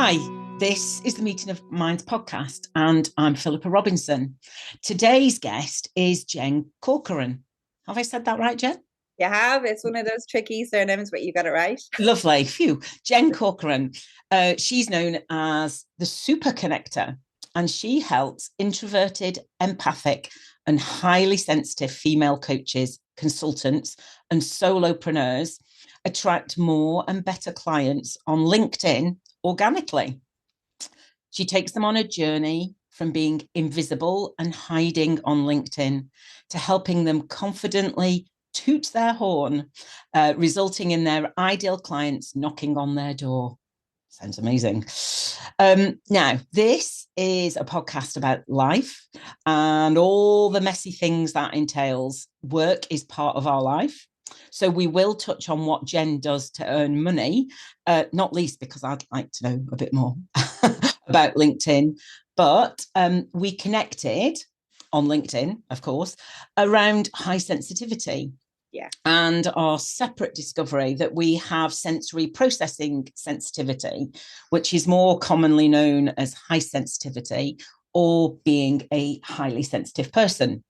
Hi, this is the Meeting of Minds podcast, and I'm Philippa Robinson. Today's guest is Jen Corcoran. Have I said that right, Jen? You have. It's one of those tricky surnames, but you got it right. Lovely. Phew. Jen Corcoran. She's known as the Super Connector, and she helps introverted, empathic, and highly sensitive female coaches, consultants, and solopreneurs attract more and better clients on LinkedIn organically. She takes them on a journey from being invisible and hiding on LinkedIn to helping them confidently toot their horn, resulting in their ideal clients knocking on their door. Sounds amazing. Now, this is a podcast about life and all the messy things that entails. Work is part of our life. So we will touch on what Jen does to earn money, not least because I'd like to know a bit more about LinkedIn. But we connected on LinkedIn, of course, around high sensitivity. Yeah. And our separate discovery that we have sensory processing sensitivity, which is more commonly known as high sensitivity or being a highly sensitive person.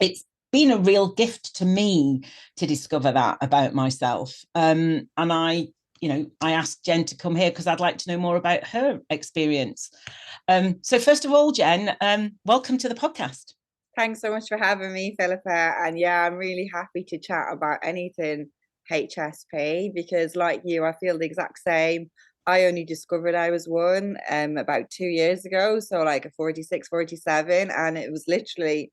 It's been a real gift to me to discover that about myself. And I asked Jen to come here because I'd like to know more about her experience. So first of all, Jen, welcome to the podcast. Thanks so much for having me, Philippa. And yeah, I'm really happy to chat about anything HSP because, like you, I feel the exact same. I only discovered I was one about 2 years ago, so like a 46, 47, and it was literally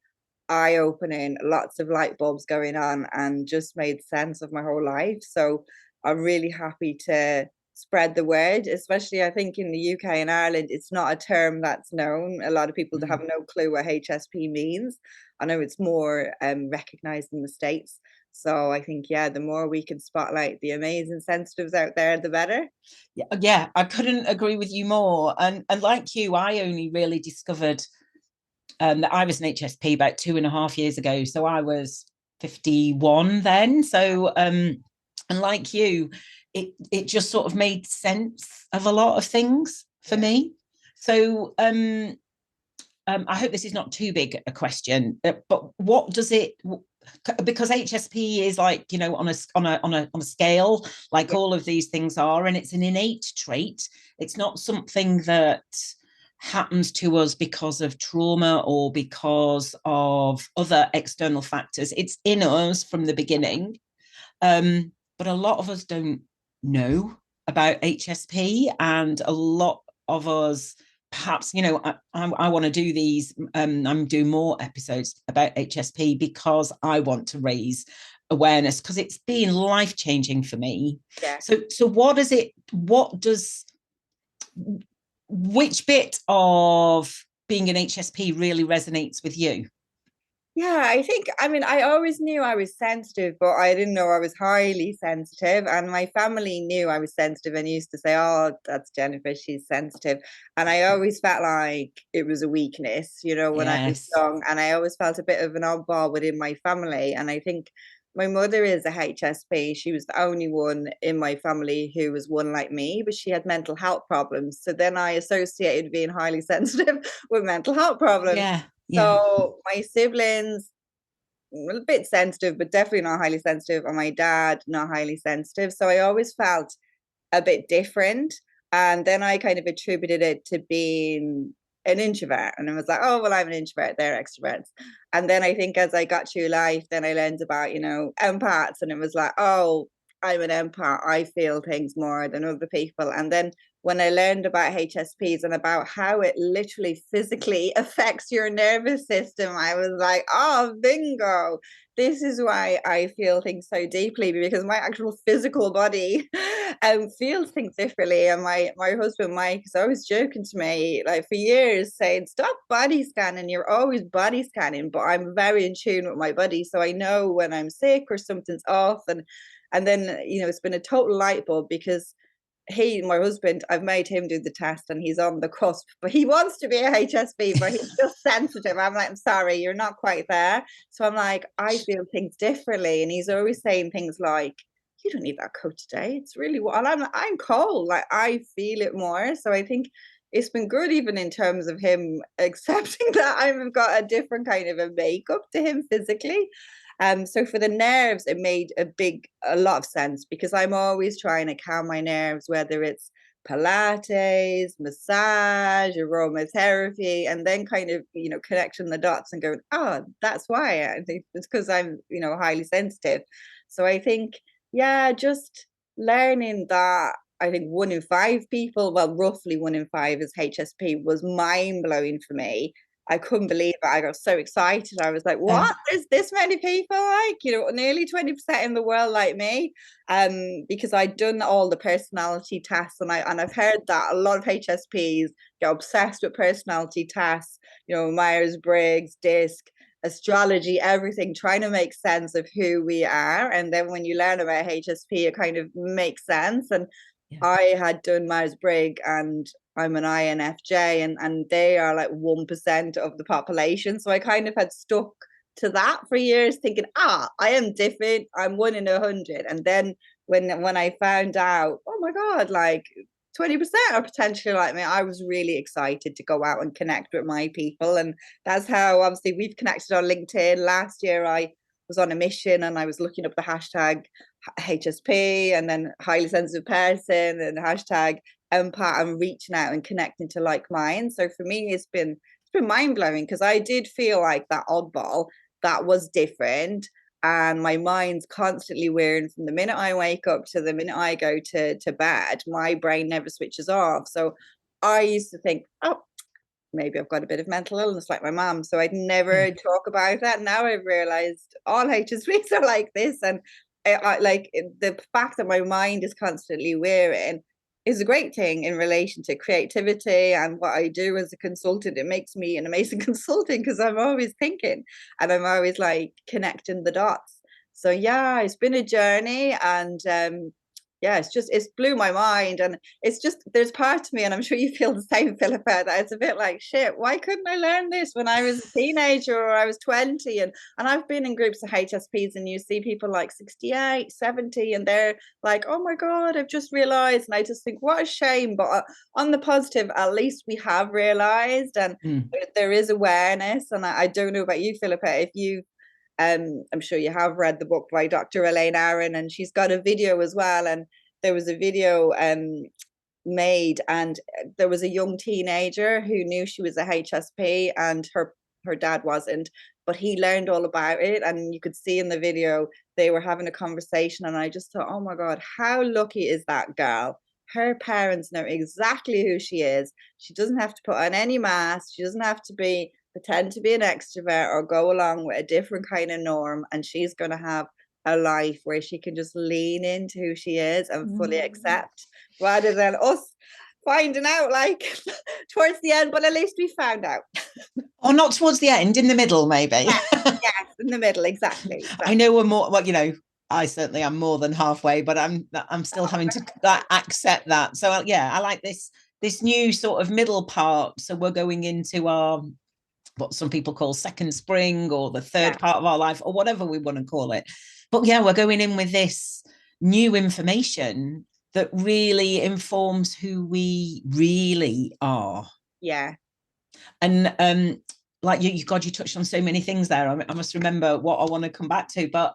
eye-opening, lots of light bulbs going on, and just made sense of my whole life. So I'm really happy to spread the word, especially I think in the UK and Ireland, it's not a term that's known. A lot of people have no clue what HSP means. I know it's more recognized in the States. So I think, yeah, the more we can spotlight the amazing sensitives out there, the better. Yeah, I couldn't agree with you more. And like you, I only really discovered that I was an HSP about 2.5 years ago. So I was 51 then. So and like you, it just sort of made sense of a lot of things for me. So I hope this is not too big a question, but what does it? Because HSP is like, you know, on a scale, like all of these things are, and it's an innate trait. It's not something that happens to us because of trauma or because of other external factors. It's in us from the beginning. But a lot of us don't know about HSP, and a lot of us perhaps, you know, I want to do these, I'm doing more episodes about HSP because I want to raise awareness because it's been life-changing for me. Yeah. So which bit of being an HSP really resonates with you? Yeah, I mean, I always knew I was sensitive, but I didn't know I was highly sensitive. And my family knew I was sensitive and used to say, "Oh, that's Jennifer, she's sensitive." And I always felt like it was a weakness, you know, when I was young. And I always felt a bit of an oddball within my family. And I think my mother is a HSP. She was the only one in my family who was one like me, but she had mental health problems. So then I associated being highly sensitive with mental health problems. Yeah. So my siblings, a bit sensitive, but definitely not highly sensitive. And my dad, not highly sensitive. So I always felt a bit different. And then I kind of attributed it to being an introvert. And I was like, oh, well, I'm an introvert. They're extroverts. And then I think as I got through life, then I learned about, you know, empaths. And it was like, oh, I'm an empath. I feel things more than other people. And then when I learned about HSPs and about how it literally physically affects your nervous system, I was like, oh, bingo. This is why I feel things so deeply, because my actual physical body feels things differently. And my husband, Mike, is always joking to me, like for years, saying, stop body scanning. You're always body scanning. But I'm very in tune with my body. So I know when I'm sick or something's off. And then, you know, it's been a total light bulb because my husband, I've made him do the test and he's on the cusp, but he wants to be a HSP, but he's just sensitive. I'm like, I'm sorry, you're not quite there. So I'm like, I feel things differently. And he's always saying things like, you don't need that coat today. It's really warm. And I'm cold. Like I feel it more. So I think it's been good even in terms of him accepting that I've got a different kind of a makeup to him physically. So for the nerves, it made a lot of sense because I'm always trying to calm my nerves, whether it's Pilates, massage, aromatherapy, and then kind of, connecting the dots and going, oh, that's why. I think it's because I'm, highly sensitive. So I think, yeah, just learning that I think 1 in 5 people, well, roughly 1 in 5 is HSP was mind blowing for me. I couldn't believe it. I got so excited. I was like, what? There's this many people like, nearly 20% in the world like me. Because I'd done all the personality tests and I've heard that a lot of HSPs get obsessed with personality tests, Myers-Briggs, DISC, astrology, everything, trying to make sense of who we are. And then when you learn about HSP, it kind of makes sense. And I had done Myers-Briggs and I'm an INFJ and they are like 1% of the population. So I kind of had stuck to that for years thinking, I am different. I'm 1 in 100. And then when I found out, oh my God, like 20% are potentially like me, I was really excited to go out and connect with my people. And that's how obviously we've connected on LinkedIn. Last year I was on a mission and I was looking up the hashtag HSP and then highly sensitive person and hashtag empath and reaching out and connecting to like minds. So for me, it's been mind blowing because I did feel like that oddball that was different. And my mind's constantly wearing from the minute I wake up to the minute I go to bed. My brain never switches off. So I used to think, oh, maybe I've got a bit of mental illness like my mom. So I'd never talk about that. Now I've realized all HSPs are like this. And I like the fact that my mind is constantly wearing is a great thing in relation to creativity and what I do as a consultant. It makes me an amazing consultant because I'm always thinking and I'm always like connecting the dots. So yeah, it's been a journey and yeah, it's blew my mind. And it's just, there's part of me, and I'm sure you feel the same, Philippa, that it's a bit like, shit, why couldn't I learn this when I was a teenager or I was 20? And I've been in groups of HSPs and you see people like 68, 70, and they're like, oh my God, I've just realized. And I just think, what a shame. But on the positive, at least we have realized and there is awareness. And I don't know about you, Philippa, if you I'm sure you have read the book by Dr. Elaine Aron, and she's got a video as well. And there was a video made, and there was a young teenager who knew she was a HSP, and her dad wasn't, but he learned all about it. And you could see in the video they were having a conversation, and I just thought, oh my God, how lucky is that girl? Her parents know exactly who she is. She doesn't have to put on any mask. She doesn't have to pretend to be an extrovert or go along with a different kind of norm. And she's going to have a life where she can just lean into who she is and fully accept, rather than us finding out like towards the end. But at least we found out. Or not towards the end, in the middle, maybe. Yes, in the middle, exactly. I know we're more, well, I certainly am more than halfway, but I'm still having to accept that. So yeah, I like this new sort of middle part. So we're going into our what some people call second spring or the third part of our life or whatever we want to call it. But yeah, we're going in with this new information that really informs who we really are. Yeah. And like you touched on so many things there. I must remember what I want to come back to, but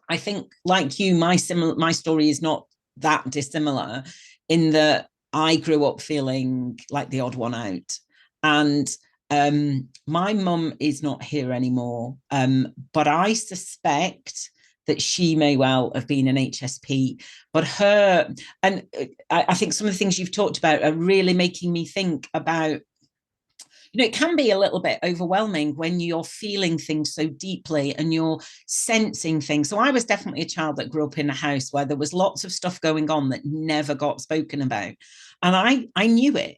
I think like you, my story is not that dissimilar in that I grew up feeling like the odd one out. And my mum is not here anymore, but I suspect that she may well have been an HSP. But I think some of the things you've talked about are really making me think about, it can be a little bit overwhelming when you're feeling things so deeply and you're sensing things. So I was definitely a child that grew up in a house where there was lots of stuff going on that never got spoken about. And I knew it.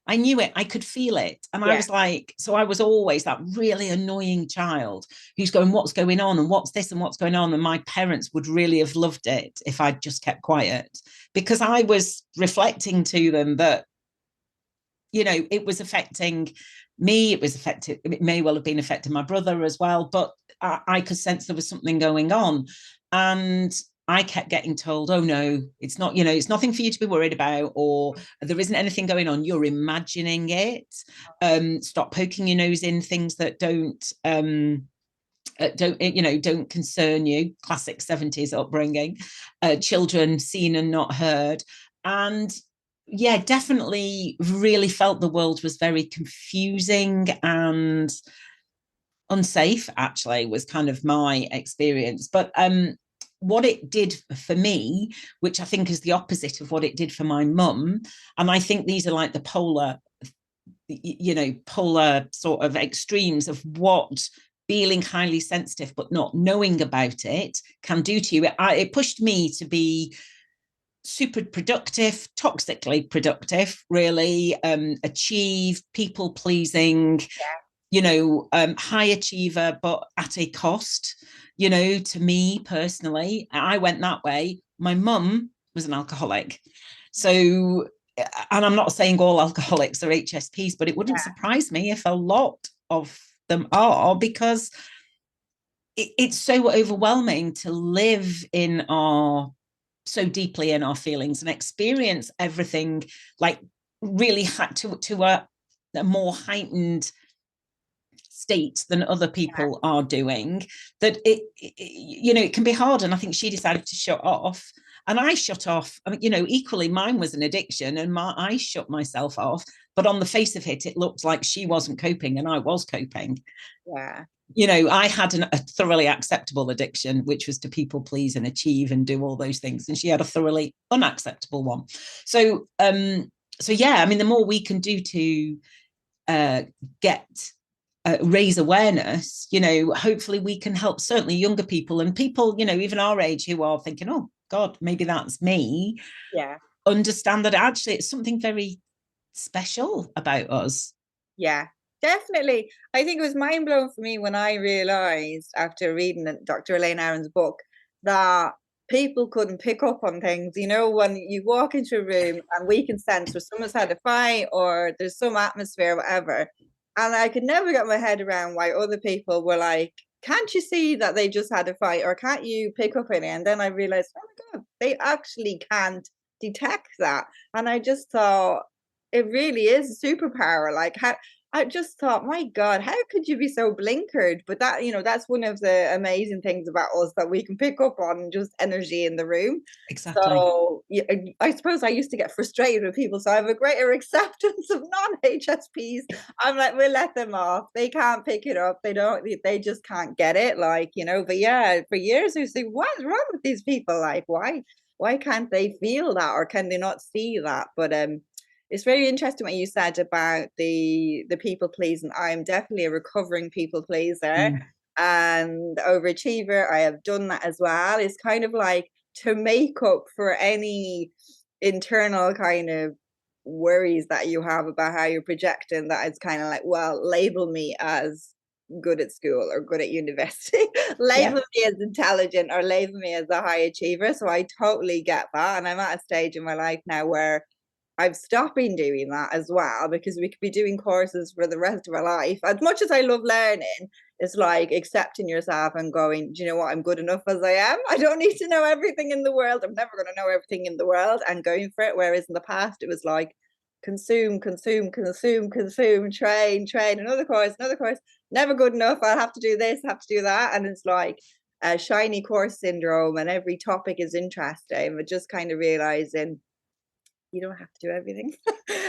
I knew it. I could feel it. And I was like, so I was always that really annoying child who's going, what's going on? And what's this and what's going on? And my parents would really have loved it if I'd just kept quiet, because I was reflecting to them that, it was affecting me. It may well have been affecting my brother as well, but I could sense there was something going on. And I kept getting told, oh no, it's not, it's nothing for you to be worried about, or there isn't anything going on. You're imagining it. Stop poking your nose in things that don't concern you. Classic 70s upbringing. Children seen and not heard. And yeah, definitely really felt the world was very confusing and unsafe, actually, was kind of my experience. But what it did for me, which I think is the opposite of what it did for my mum, and I think these are like the polar sort of extremes of what feeling highly sensitive but not knowing about it can do to you. It pushed me to be super productive, toxically productive, really, achieve, people pleasing, high achiever, but at a cost. To me personally, I went that way. My mum was an alcoholic. So, and I'm not saying all alcoholics are HSPs, but it wouldn't surprise me if a lot of them are, because it's so overwhelming to live so deeply in our feelings and experience everything like really to a more heightened state than other people are doing, that it can be hard. And I think she decided to shut off, and I shut off. I mean, equally mine was an addiction, and I shut myself off, but on the face of it looked like she wasn't coping and I was coping. I had a thoroughly acceptable addiction, which was to people please and achieve and do all those things, and she had a thoroughly unacceptable one. So yeah, I mean, the more we can do to get raise awareness, hopefully we can help certainly younger people and people, even our age, who are thinking, oh God, maybe that's me. Understand that actually it's something very special about us. Definitely. I think it was mind blowing for me when I realized, after reading Dr. Elaine Aron's book, that people couldn't pick up on things. When you walk into a room and we can sense where someone's had a fight or there's some atmosphere, whatever. And I could never get my head around why other people were like, can't you see that they just had a fight, or can't you pick up on it? And then I realized, oh my God, they actually can't detect that. And I just thought, it really is a superpower. Like, how I just thought, my God, how could you be so blinkered? But that's one of the amazing things about us, that we can pick up on just energy in the room. Exactly. So I suppose I used to get frustrated with people. So I have a greater acceptance of non-HSPs. I'm like, we'll let them off. They can't pick it up. They just can't get it. But yeah, for years I was like, what's wrong with these people? Like, why can't they feel that, or can they not see that? But it's very interesting what you said about the people pleasing. I'm definitely a recovering people pleaser and overachiever. I have done that as well. It's kind of like to make up for any internal kind of worries that you have about how you're projecting, that it's kind of like, well, label me as good at school or good at university, label me as intelligent, or label me as a high achiever. So I totally get that. And I'm at a stage in my life now where I've stopped doing that as well, because we could be doing courses for the rest of our life. As much as I love learning, it's like accepting yourself and going, do you know what? I'm good enough as I am. I don't need to know everything in the world. I'm never going to know everything in the world, and going for it. Whereas in the past, it was like consume, train, another course, never good enough. I'll have to do this, have to do that. And it's like a shiny course syndrome, and every topic is interesting, but just kind of realizing you don't have to do everything.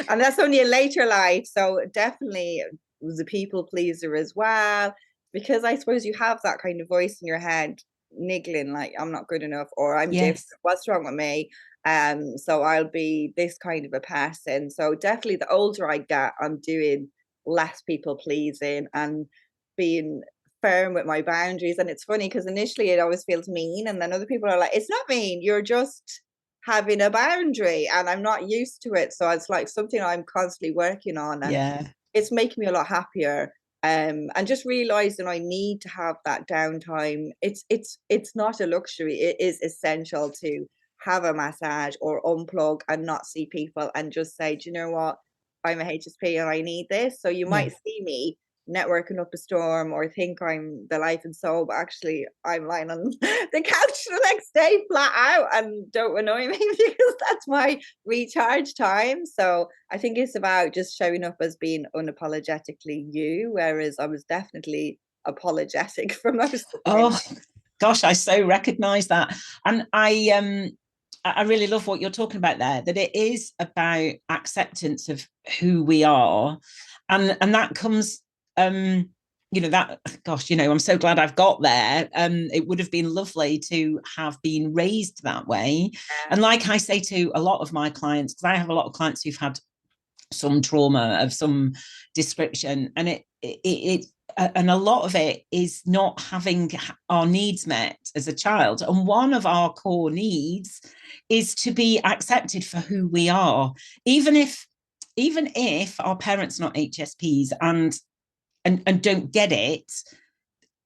And that's only a later life. So definitely was a people pleaser as well, because I suppose you have that kind of voice in your head niggling, like, I'm not good enough, or I'm different, what's wrong with me? So I'll be this kind of a person. So definitely the older I get, I'm doing less people pleasing and being firm with my boundaries. And it's funny because initially it always feels mean, and then other people are like, it's not mean, you're just having a boundary, and I'm not used to it. So it's like something I'm constantly working on, and it's making me a lot happier. And just realizing I need to have that downtime. It's not a luxury. It is essential to have a massage or unplug and not see people, and just say, do you know what? I'm a HSP and I need this. So you might see me networking up a storm or think I'm the life and soul, but actually I'm lying on the couch the next day flat out, and don't annoy me because that's my recharge time. So I think it's about just showing up as being unapologetically you, whereas I was definitely apologetic for most of my life. Oh gosh, I so recognize that. And I really love what you're talking about there, that it is about acceptance of who we are. And that comes, that, gosh, I'm so glad I've got there. It would have been lovely to have been raised that way. Yeah, And like I say to a lot of my clients, because I have a lot of clients who've had some trauma of some description, and and a lot of it is not having our needs met as a child. And one of our core needs is to be accepted for who we are, even if our parents are not HSPs and don't get it.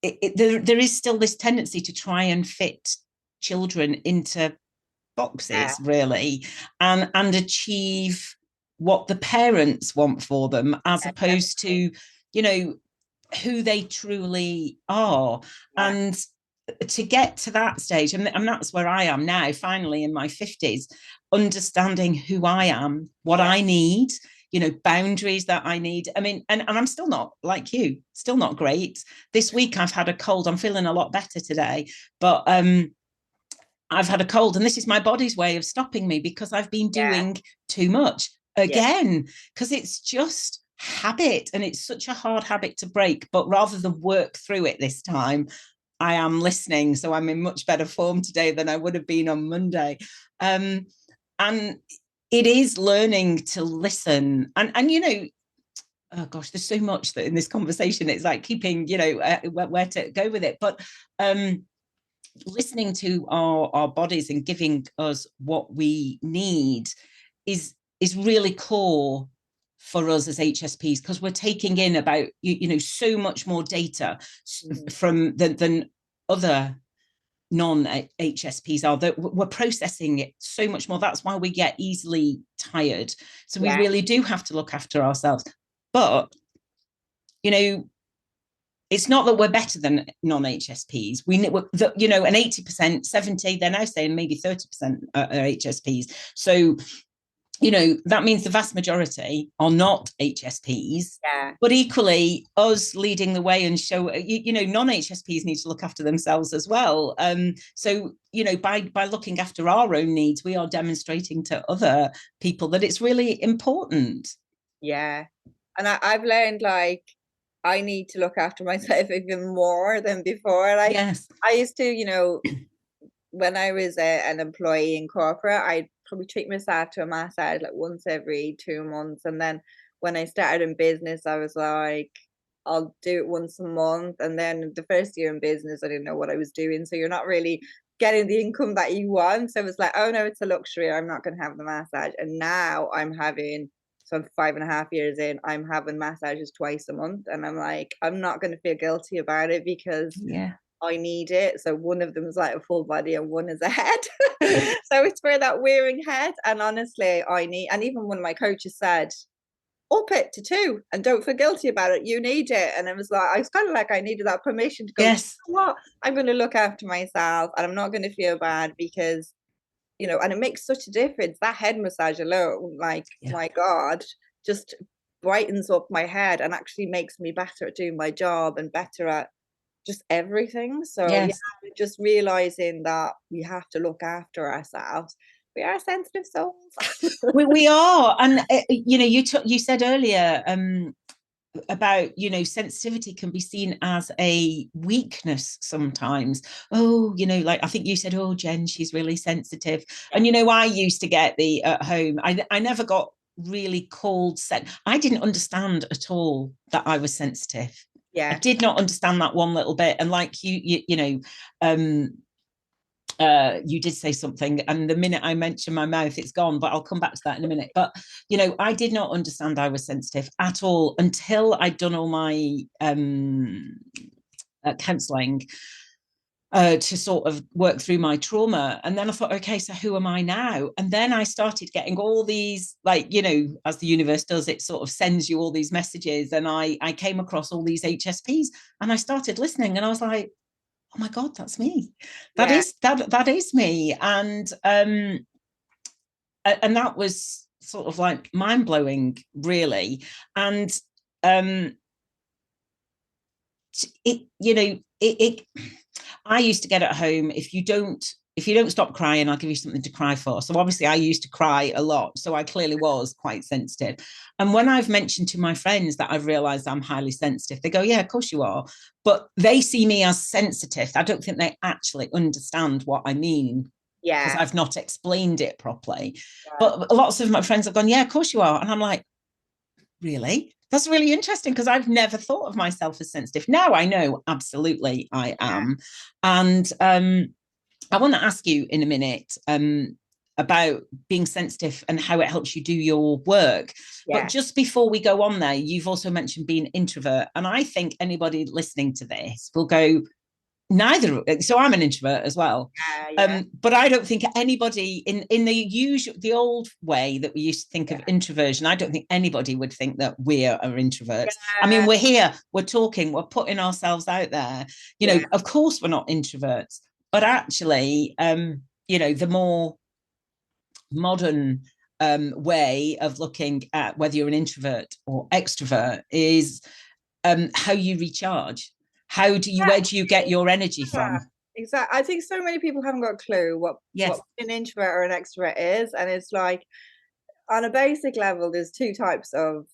There is still this tendency to try and fit children into yeah, boxes, really, and achieve what the parents want for them, as yeah, opposed definitely. to who they truly are. Yeah, And to get to that stage, and that's where I am now, finally in my 50s, understanding who I am, what yeah, I need, boundaries that I need. I mean, and I'm still not like you, still not great. This week I've had a cold. I'm feeling a lot better today, but I've had a cold, and this is my body's way of stopping me because I've been yeah, doing too much yeah, again, because it's just habit, and it's such a hard habit to break. But rather than work through it this time, I am listening. So I'm in much better form today than I would have been on Monday. And it is learning to listen. And oh gosh, there's so much that in this conversation, it's like keeping, where to go with it. But listening to our bodies and giving us what we need is really core for us as HSPs, because we're taking in about so much more data mhm, from than other non-HSPs are, that we're processing it so much more. That's why we get easily tired. So we yeah, really do have to look after ourselves. But you know it's not that we're better than non-HSPs. An 80%, 70, they're now saying maybe 30% are HSPs. So, that means the vast majority are not HSPs. yeah, But equally, us leading the way and show, non-HSPs need to look after themselves as well. So, by looking after our own needs, we are demonstrating to other people that it's really important. yeah. And I've learned like I need to look after myself even more than before. Like Yes. I used to, when I was an employee in corporate, I'd probably treat myself to a massage like once every 2 months. And then when I started in business, I was like, I'll do it once a month. And then the first year in business, I didn't know what I was doing. So you're not really getting the income that you want. So it was like, oh no, it's a luxury. I'm not going to have the massage. And now I'm having, so I'm 5.5 years in, I'm having massages twice a month. And I'm like, I'm not going to feel guilty about it because Yeah. I need it. So one of them is like a full body and one is a head. Yeah. So it's for that wearing head. And honestly, I need, and even one of my coaches said, up it to two and don't feel guilty about it. You need it. And it was like, I was kind of like, I needed that permission to go, you Yes. know what? I'm going to look after myself and I'm not going to feel bad because, and it makes such a difference. That head massage alone, like, Yeah. my God, just brightens up my head and actually makes me better at doing my job and better at just everything. So yeah, Yes. just realizing that we have to look after ourselves. We are sensitive souls. We are, and you said earlier about sensitivity can be seen as a weakness sometimes. Oh, like I think you said, oh, Jen, she's really sensitive. Yeah, And I used to get the at home. I never got really called set. I didn't understand at all that I was sensitive. I yeah, did not understand that one little bit. And like you did say something, and the minute I mention my mouth, it's gone. But I'll come back to that in a minute. But I did not understand I was sensitive at all until I'd done all my counselling. to sort of work through my trauma. And then I thought, okay, so who am I now? And then I started getting all these, like, you know, as the universe does, it sort of sends you all these messages. And I came across all these HSPs and I started listening and I was like, oh my God, that's me. That Yeah. is that is me. And that was sort of like mind-blowing, really. And it, you know, it I used to get at home, if you don't stop crying, I'll give you something to cry for. So obviously I used to cry a lot. So I clearly was quite sensitive. And when I've mentioned to my friends that I've realized I'm highly sensitive, they go, yeah, of course you are. But they see me as sensitive. I don't think they actually understand what I mean because Yeah. I've not explained it properly. Yeah. But lots of my friends have gone, yeah, of course you are. And I'm like, really? That's really interesting because I've never thought of myself as sensitive. Now I know absolutely I am. And I want to ask you in a minute about being sensitive and how it helps you do your work. But Yeah. just before we go on there, you've also mentioned being introvert. And I think anybody listening to this will go, neither. So I'm an introvert as well. Yeah. But I don't think anybody in the old way that we used to think of introversion, I don't think anybody would think that we are introverts. I mean, Yeah. we're here, we're talking, we're putting ourselves out there. You know, Yeah. of course we're not introverts, but actually, you know, the more modern way of looking at whether you're an introvert or extrovert is how you recharge. Where do you get your energy Yeah, from? exactly. I think so many people haven't got a clue what Yes. an introvert or an extrovert is, and it's like on a basic level, there's two types of,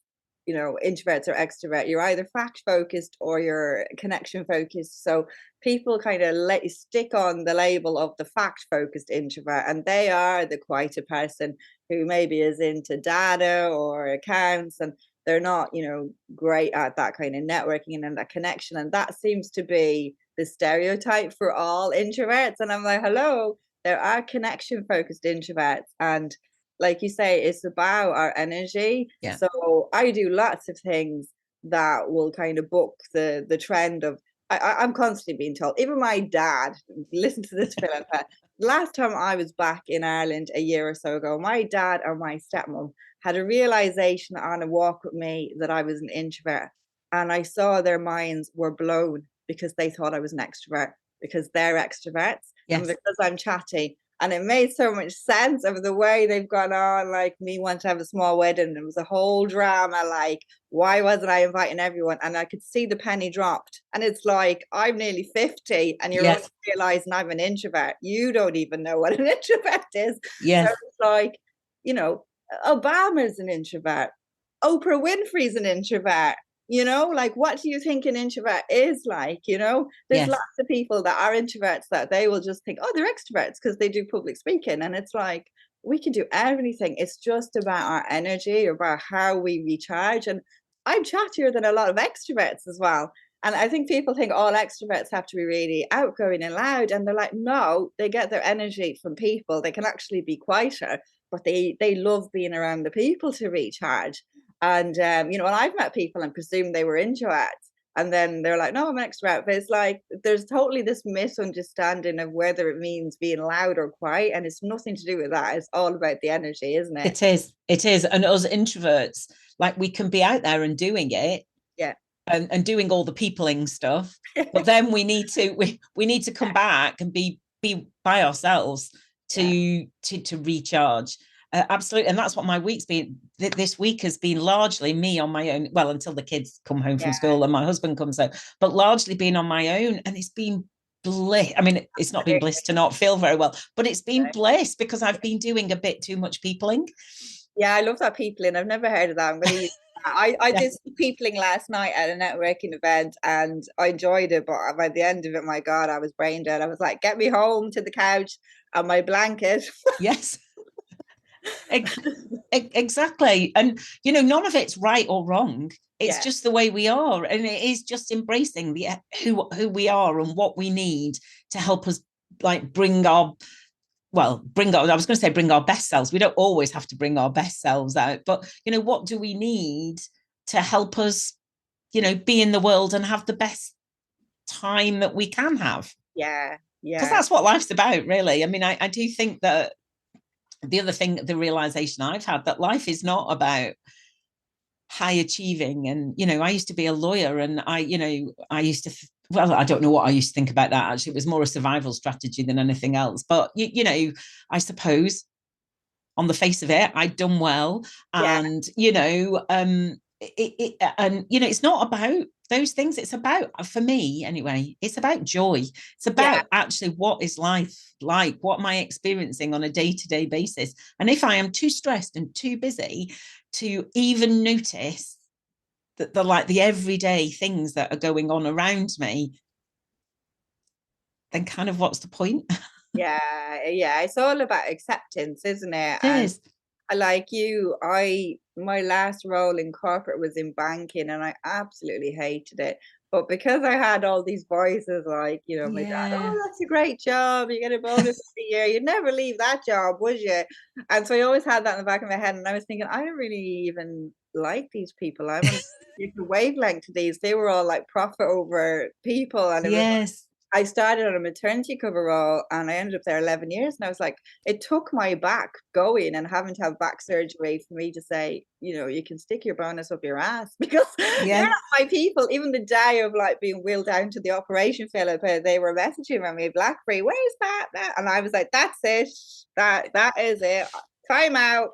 introverts or extrovert. You're either fact focused or you're connection focused. So people kind of let you stick on the label of the fact focused introvert, and they are the quieter person who maybe is into data or accounts, and they're not, great at that kind of networking and that connection. And that seems to be the stereotype for all introverts. And I'm like, hello, there are connection focused introverts, and like you say, it's about our energy. Yeah. So I do lots of things that will kind of book the trend of. I'm constantly being told. Even my dad, listen to this, Philippa. Last time I was back in Ireland a year or so ago, my dad and my stepmom had a realization on a walk with me that I was an introvert, and I saw their minds were blown because they thought I was an extrovert because they're extroverts and Yes. because I'm chatty. And it made so much sense of the way they've gone on, like me want to have a small wedding. It was a whole drama, like, why wasn't I inviting everyone? And I could see the penny dropped. And it's like, I'm nearly 50 and you're only Yes. realizing I'm an introvert. You don't even know what an introvert is. So Yes. it's like, you know, Obama's an introvert. Oprah Winfrey's an introvert. Like, what do you think an introvert is like? There's Yes. lots of people that are introverts that they will just think, oh, they're extroverts because they do public speaking. And it's like, we can do everything. It's just about our energy, about how we recharge. And I'm chattier than a lot of extroverts as well. And I think people think all extroverts have to be really outgoing and loud. And they're like, no, they get their energy from people. They can actually be quieter, but they love being around the people to recharge. And and I've met people and presumed they were introverts, and then they're like, "No, I'm an extrovert." But it's like there's totally this misunderstanding of whether it means being loud or quiet, and it's nothing to do with that. It's all about the energy, isn't it? It is. It is. And us introverts, like we can be out there and doing it Yeah. and doing all the peopling stuff, but then we need to come back and be by ourselves Yeah. to recharge. Absolutely. And that's what my week's been. This week has been largely me on my own. Well, until the kids come home from Yeah. school and my husband comes out, but largely being on my own. And it's been bliss. I mean, it's not been bliss to not feel very well, but it's been bliss because I've been doing a bit too much peopling. Yeah, I love that peopling. I've never heard of that. I'm going to use that. I did Yes. some peopling last night at a networking event and I enjoyed it. But by the end of it, my God, I was brain dead. I was like, get me home to the couch and my blanket. Yes. Exactly. And, you know, none of it's right or wrong. It's Yeah. just the way we are. And it is just embracing who we are and what we need to help us like bring our I was going to say bring our best selves. We don't always have to bring our best selves out, but you know, what do we need to help us, you know, be in the world and have the best time that we can have? Yeah. because Yeah. that's what life's about, really. I mean, I do think that the other thing, the realization I've had, that life is not about high achieving. And I used to be a lawyer, and I used to well, I don't know what I used to think about that. Actually, it was more a survival strategy than anything else. But I suppose on the face of it, I'd done well. Yeah. And it's not about those things. It's about, for me anyway, it's about joy. It's Yeah. about actually, what is life like? What am I experiencing on a day-to-day basis? And if I am too stressed and too busy to even notice that the everyday things that are going on around me, then kind of what's the point? Yeah. Yeah. It's all about acceptance, isn't it? It And is. like you, my last role in corporate was in banking and I absolutely hated it. But because I had all these voices like, my dad, Yeah. oh, that's a great job. You get a bonus every year. You'd never leave that job, would you? And so I always had that in the back of my head. And I was thinking, I don't really even like these people. I'm on a different wavelength to these. They were all like profit over people. And it was Yes. I started on a maternity cover role and I ended up there 11 years. And I was like, it took my back going and having to have back surgery for me to say, you can stick your bonus up your ass because you're Yeah. not my people. Even the day of like being wheeled down to the operation, Philip, they were messaging me, Blackberry, where's that? And I was like, that's it. That is it. Time out.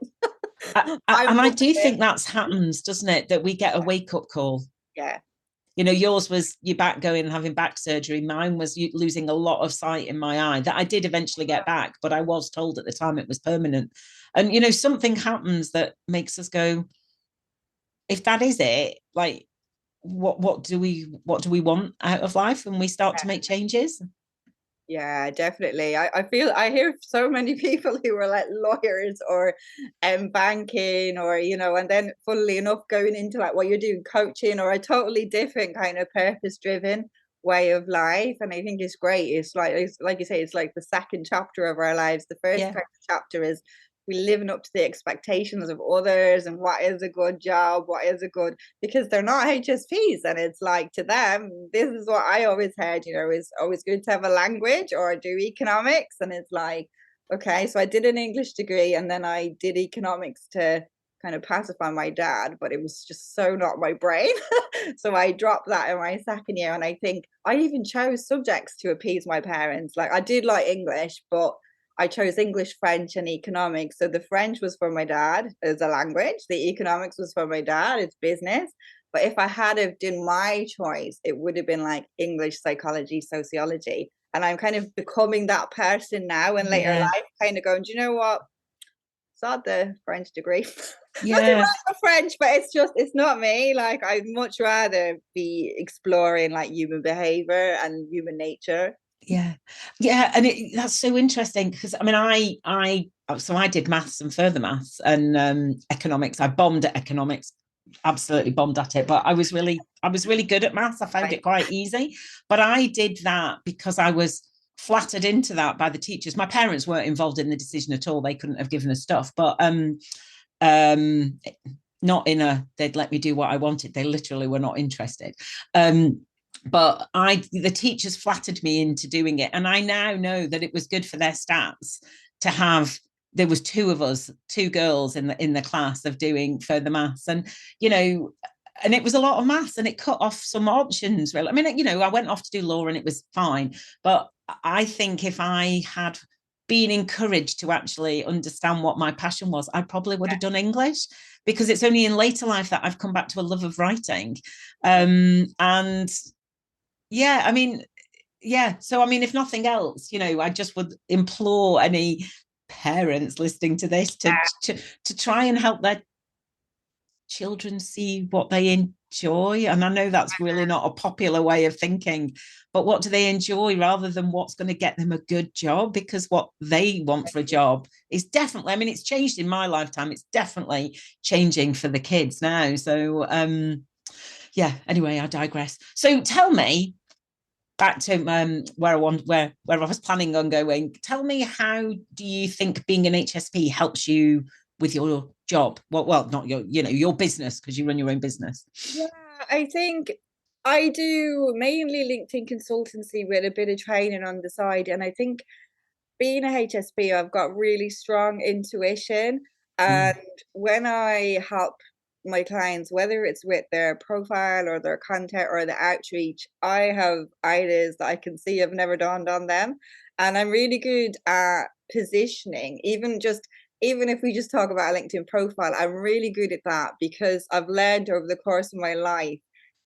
I'm And I up do with it. think that's happens, doesn't it? That we get a wake up call. Yeah. Yours was your back going and having back surgery. Mine was you losing a lot of sight in my eye that I did eventually get back, but I was told at the time it was permanent. And, something happens that makes us go, if that is it, like, what do we want out of life? And we start to make changes. Yeah, definitely. I hear so many people who are like lawyers or banking or and then funnily enough going into like what you're doing coaching or a totally different kind of purpose driven way of life. And I think it's great. It's like you say, it's like the second chapter of our lives. The first Yeah. kind of chapter is we living up to the expectations of others and what is a good job, what is a good because they're not HSPs. And it's like to them, this is what I always heard, it's always good to have a language or do economics. And it's like, okay, so I did an English degree and then I did economics to kind of pacify my dad, but it was just so not my brain. So I dropped that in my second year. And I think I even chose subjects to appease my parents. Like I did like English, but I chose English, French, and economics. So the French was for my dad as a language. The economics was for my dad. It's business. But if I had have done my choice, it would have been like English, psychology, sociology. And I'm kind of becoming that person now in later Yeah. life, kind of going, do you know what? Saw the French degree. Nothing Yeah. wrong with French, but it's not me. Like I'd much rather be exploring like human behavior and human nature. Yeah. Yeah. And that's so interesting because I mean, I did maths and further maths and economics. I bombed at economics, absolutely bombed at it, but I was really good at maths. I found Right. it quite easy. But I did that because I was flattered into that by the teachers. My parents weren't involved in the decision at all. They couldn't have given us stuff. But um not in a they'd let me do what I wanted. They literally were not interested. But the teachers flattered me into doing it, and I now know that it was good for their stats to have. There was two of us, two girls in the class of doing further maths, and you know, and it was a lot of maths, and it cut off some options. Really, I mean, I went off to do law, and it was fine. But I think if I had been encouraged to actually understand what my passion was, I probably would have done English because it's only in later life that I've come back to a love of writing. And yeah, I mean, yeah. So, I mean, if nothing else, I just would implore any parents listening to this to try and help their children see what they enjoy. And I know that's really not a popular way of thinking, but what do they enjoy rather than what's going to get them a good job? Because what they want for a job is definitely, I mean, it's changed in my lifetime. It's definitely changing for the kids now. So, yeah, anyway, I digress. So tell me, back to where I was planning on going. Tell me, how do you think being an HSP helps you with your job? Well, not your business because you run your own business. Yeah, I think I do mainly LinkedIn consultancy with a bit of training on the side. And I think being a HSP, I've got really strong intuition. And Mm. when I help my clients, whether it's with their profile or their content or the outreach, I have ideas that I can see have never dawned on them. And I'm really good at positioning, even if we just talk about a LinkedIn profile, I'm really good at that because I've learned over the course of my life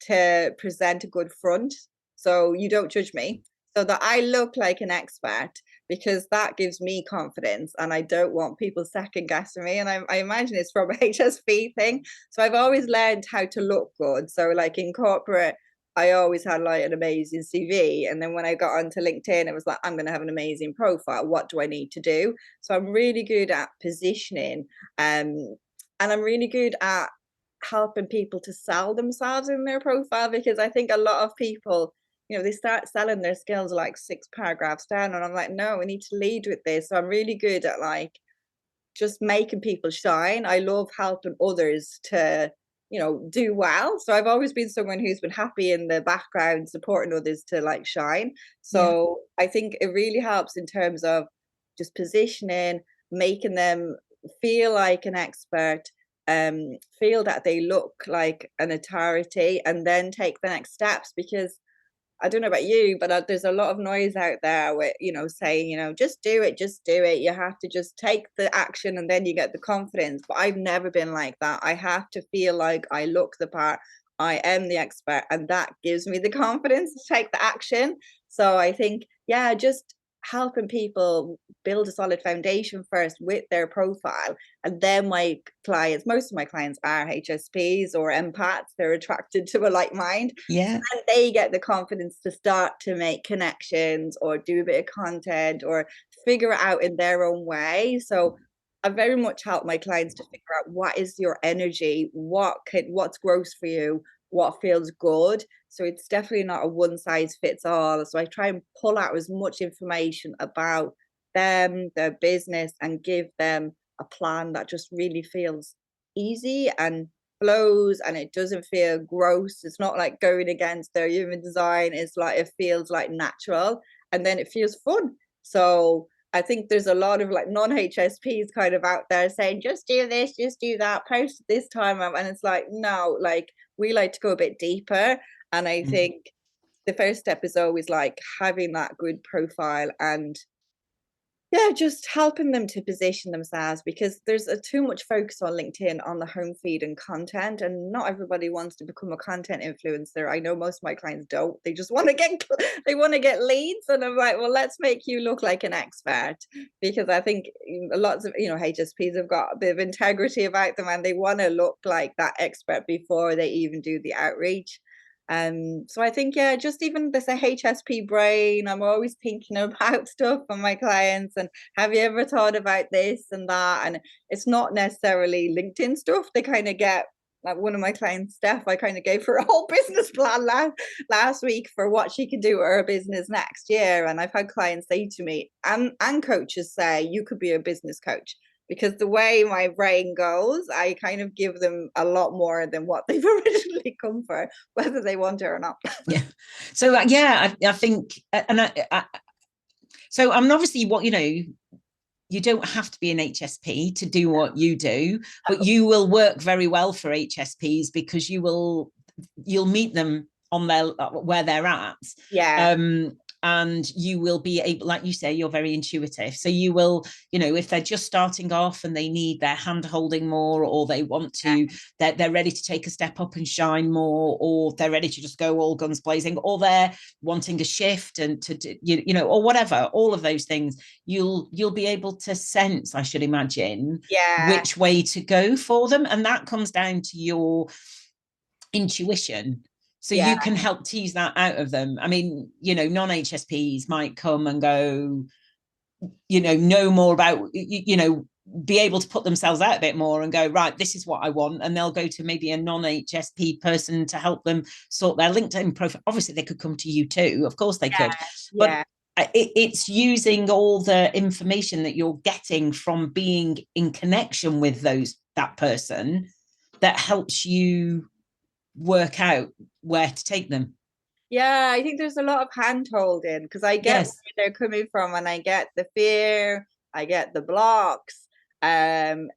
to present a good front. So you don't judge me. So that I look like an expert because that gives me confidence and I don't want people second guessing me. And I imagine it's from a HSP thing. So I've always learned how to look good. So, like in corporate, I always had like an amazing CV. And then when I got onto LinkedIn, it was like, I'm going to have an amazing profile. What do I need to do? So I'm really good at positioning. And I'm really good at helping people to sell themselves in their profile because I think a lot of people, they start selling their skills like 6 paragraphs down, and I'm like, no, we need to lead with this. So I'm really good at like just making people shine. I love helping others to, do well. So I've always been someone who's been happy in the background, supporting others to like shine. Yeah. So I think it really helps in terms of just positioning, making them feel like an expert, feel that they look like an authority, and then take the next steps because I don't know about you, but there's a lot of noise out there with, saying, just do it, just do it. You have to just take the action and then you get the confidence. But I've never been like that. I have to feel like I look the part. I am the expert, and that gives me the confidence to take the action. So I think, yeah, just helping people build a solid foundation first with their profile. And then most of my clients are HSPs or empaths. They're attracted to a like mind, Yeah. and they get the confidence to start to make connections or do a bit of content or figure it out in their own way. So I very much help my clients to figure out what is your energy, what's gross for you, what feels good. So it's definitely not a one size fits all. So I try and pull out as much information about them, their business, and give them a plan that just really feels easy and flows, and it doesn't feel gross. It's not like going against their human design. It's like it feels like natural, and then it feels fun. So I think there's a lot of like non-HSPs kind of out there saying, just do this, just do that, post this time. And it's like, no, like we like to go a bit deeper. And I Mm. think the first step is always like having that good profile and yeah, just helping them to position themselves because there's too much focus on LinkedIn on the home feed and content, and not everybody wants to become a content influencer. I know most of my clients don't. They just want to get they want to get leads, and I'm like, well, let's make you look like an expert because I think lots of HSPs have got a bit of integrity about them, and they want to look like that expert before they even do the outreach. So I think, yeah, just even this a HSP brain, I'm always thinking about stuff for my clients and have you ever thought about this and that? And it's not necessarily LinkedIn stuff. They kind of get like one of my clients, Steph, I kind of gave her a whole business plan last week for what she could do with her business next year. And I've had clients say to me, and coaches say, you could be a business coach because the way my brain goes, I kind of give them a lot more than what they've originally come for, whether they want it or not. Yeah. So yeah, I think, and so I'm obviously you don't have to be an HSP to do what you do, but you will work very well for HSPs because you'll meet them on their where they're at. Yeah. Um, and you will be able, like you say, you're very intuitive. So you will, if they're just starting off and they need their hand holding more, or they want to, they're ready to take a step up and shine more, or they're ready to just go all guns blazing, or they're wanting a shift and or whatever, all of those things, you'll be able to sense, I should imagine, Yeah. which way to go for them. And that comes down to your intuition, so Yeah. you can help tease that out of them. I mean, non-HSPs might come and go, know more about, be able to put themselves out a bit more and go, right, this is what I want. And they'll go to maybe a non-HSP person to help them sort their LinkedIn profile. Obviously, they could come to you too. Of course they could. Yeah. But it's using all the information that you're getting from being in connection with that person that helps you work out where to take them. Yeah, I think there's a lot of hand holding because I get where Yes. they're coming from and I get the fear, I get the blocks, and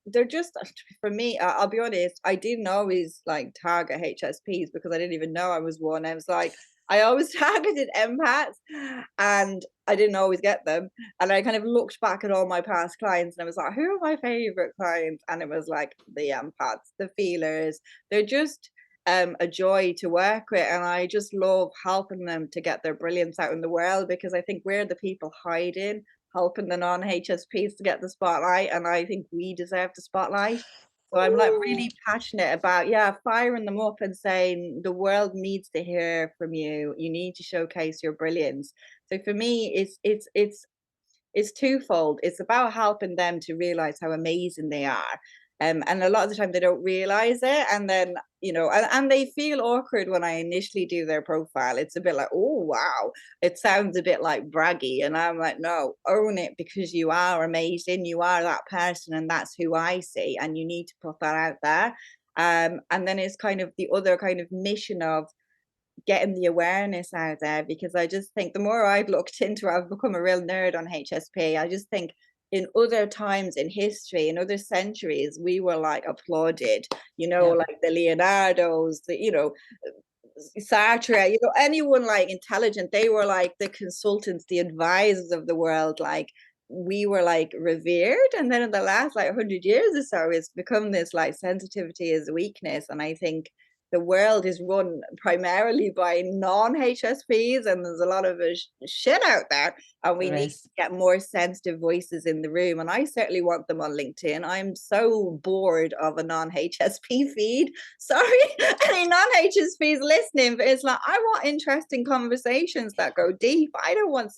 they're just for me, I'll be honest, I didn't always like target HSPs because I didn't even know I was one. I was like, I always targeted empaths and I didn't always get them. And I kind of looked back at all my past clients and I was like, who are my favorite clients? And it was like the empaths, the feelers. They're just a joy to work with, and I just love helping them to get their brilliance out in the world because I think we're the people hiding, helping the non-HSPs to get the spotlight, and I think we deserve the spotlight. So I'm like Ooh. really passionate about, yeah, firing them up and saying the world needs to hear from you. You need to showcase your brilliance. So for me, it's twofold. It's about helping them to realize how amazing they are. And a lot of the time they don't realize it. And then, and they feel awkward when I initially do their profile. It's a bit like, oh, wow, it sounds a bit like braggy. And I'm like, no, own it because you are amazing. You are that person. And that's who I see. And you need to put that out there. And then it's kind of the other kind of mission of getting the awareness out there because I just think the more I've looked into it, I've become a real nerd on HSP. I just think in other times in history, in other centuries, we were like applauded, Yeah. like the Leonardos, Sartre, anyone like intelligent, they were like the consultants, the advisors of the world, like we were like revered. And then in the last like 100 years or so, it's become this like sensitivity is a weakness. And I think the world is run primarily by non-HSPs, and there's a lot of shit out there, and we There need is. to get more sensitive voices in the room. And I certainly want them on LinkedIn. I'm so bored of a non-HSP feed. Sorry, any non-HSPs listening, but it's like I want interesting conversations that go deep. I don't want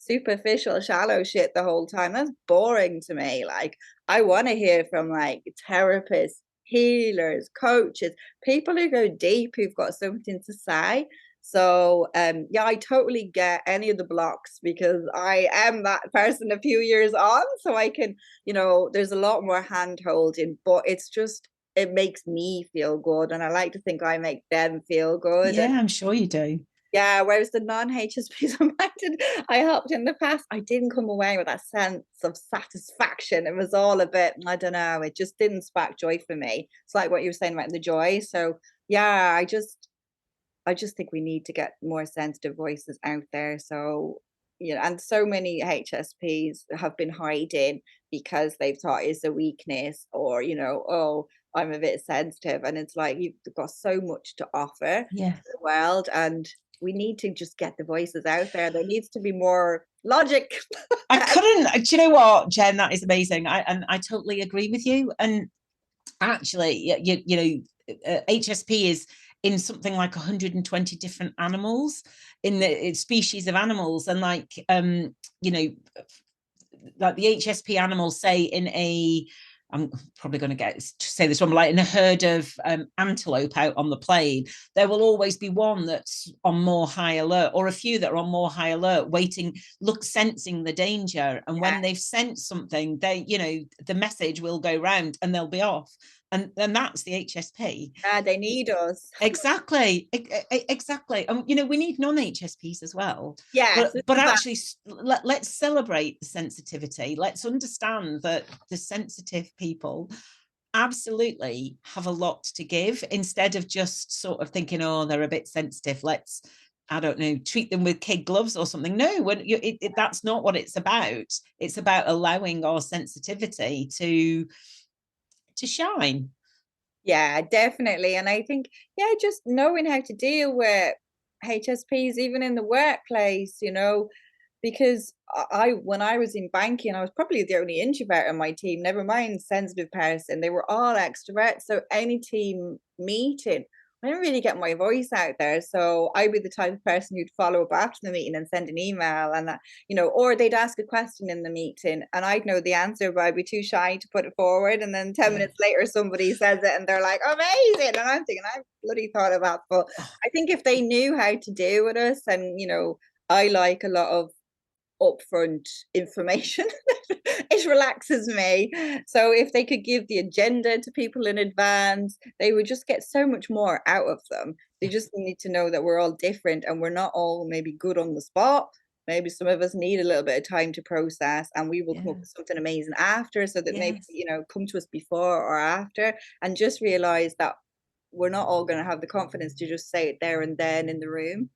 superficial, shallow shit the whole time. That's boring to me. Like I want to hear from like therapists, healers, coaches, people who go deep, who've got something to say. So yeah, I totally get any of the blocks because I am that person a few years on. So I can, there's a lot more hand holding, but it's just it makes me feel good. And I like to think I make them feel good. And Yeah, I'm sure you do. yeah, whereas the non-HSPs I helped in the past, I didn't come away with that sense of satisfaction. It was all a bit, I don't know, it just didn't spark joy for me. It's like what you were saying about the joy. So yeah, I just think we need to get more sensitive voices out there. So, and so many HSPs have been hiding because they've thought it's a weakness or, oh, I'm a bit sensitive. And it's like you've got so much to offer Yeah. to the world. And we need to just get the voices out there. There needs to be more logic. I couldn't, do you know what, Jen? That is amazing. I totally agree with you. And actually, HSP is in something like 120 different animals in the species of animals. And like the HSP animals say in a, I'm probably going to say this wrong, like in a herd of antelope out on the plain, there will always be one that's on more high alert, or a few that are on more high alert, waiting, sensing the danger. And when they've sensed something, the message will go round and they'll be off. And that's the HSP. Yeah, they need us. Exactly. Exactly. And we need non-HSPs as well. Yes, But actually, let's celebrate the sensitivity. Let's understand that the sensitive people absolutely have a lot to give, instead of just sort of thinking, oh, they're a bit sensitive, let's, I don't know, treat them with kid gloves or something. No, that's not what it's about. It's about allowing our sensitivity to shine. Yeah, definitely. And I think, yeah, just knowing how to deal with HSPs, even in the workplace, because when I was in banking, I was probably the only introvert on my team, never mind sensitive person. They were all extroverts. So any team meeting, I didn't really get my voice out there. So I'd be the type of person who'd follow up after the meeting and send an email and or they'd ask a question in the meeting and I'd know the answer, but I'd be too shy to put it forward. And then 10 minutes later, somebody says it and they're like, amazing. And I'm thinking, I bloody thought of that. But I think if they knew how to deal with us and, I like a lot of upfront information. it relaxes me. So if they could give the agenda to people in advance, they would just get so much more out of them. They just need to know that we're all different and we're not all maybe good on the spot. Maybe some of us need a little bit of time to process, and we will come up Yeah. with something amazing after, so that maybe, Yes. come to us before or after, and just realize that we're not all going to have the confidence to just say it there and then in the room.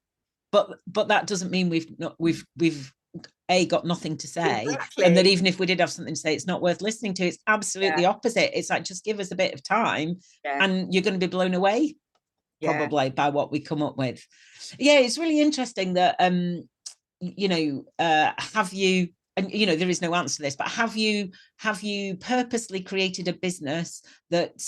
But that doesn't mean we've got nothing to say, and that Exactly. even if we did have something to say, it's not worth listening to. It's Yeah. absolutely opposite. It's like, just give us a bit of time Yeah. and you're going to be blown away Yeah. probably by what we come up with. Yeah, it's really interesting that have you, and there is no answer to this, but have you purposely created a business that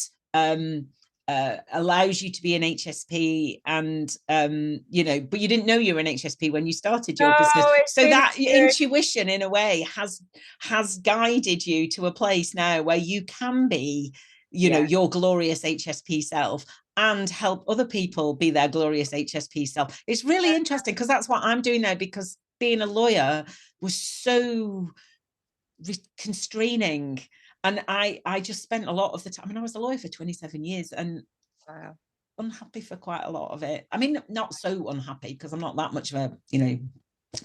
allows you to be an HSP, and but you didn't know you were an HSP when you started your No, business, it's so been that a journey. intuition in a way has guided you to a place now where you can be Yeah. your glorious HSP self and help other people be their glorious HSP self. It's really interesting because that's what I'm doing now, because being a lawyer was so constraining. And I just spent a lot of the time, I mean, I was a lawyer for 27 years and Wow. unhappy for quite a lot of it. I mean, not so unhappy because I'm not that much of a,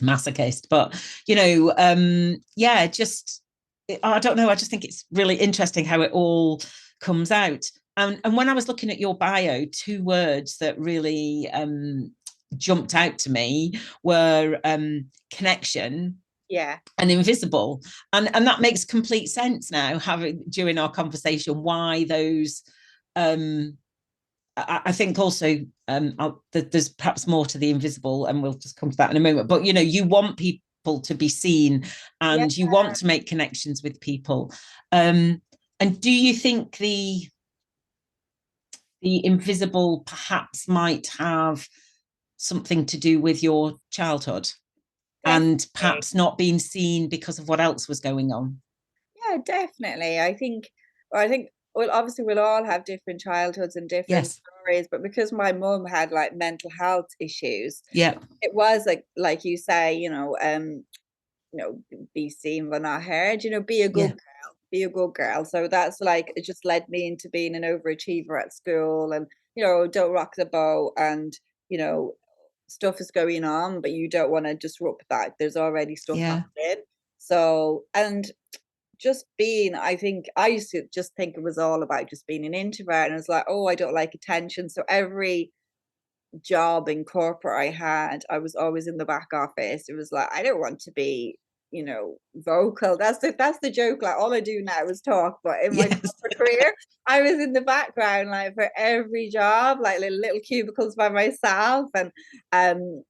masochist, but, yeah, just, I don't know. I just think it's really interesting how it all comes out. And when I was looking at your bio, two words that really jumped out to me were connection Yeah. and invisible, and that makes complete sense now, having during our conversation why those. I think also there's perhaps more to the invisible, and we'll just come to that in a moment. But you want people to be seen, Yeah. and you want to make connections with people. And do you think the invisible perhaps might have something to do with your childhood, and Definitely. perhaps not being seen because of what else was going on? Yeah, definitely. I think, well, obviously we'll all have different childhoods and different Yes. stories, but because my mum had like mental health issues, Yeah. it was like you say, be seen but not heard, be a good Yeah. girl, be a good girl. So that's like, it just led me into being an overachiever at school, and, don't rock the boat, and, you know, stuff is going on, but you don't want to disrupt that. There's already stuff Yeah. happening. So, and just being, I think I used to just think it was all about just being an introvert, and it's like, oh, I don't like attention. So every job in corporate I had, I was always in the back office. It was like, I don't want to be, vocal. That's the joke. Like, all I do now is talk. But in my Yes. corporate career, I was in the background, like for every job, like little cubicles by myself. And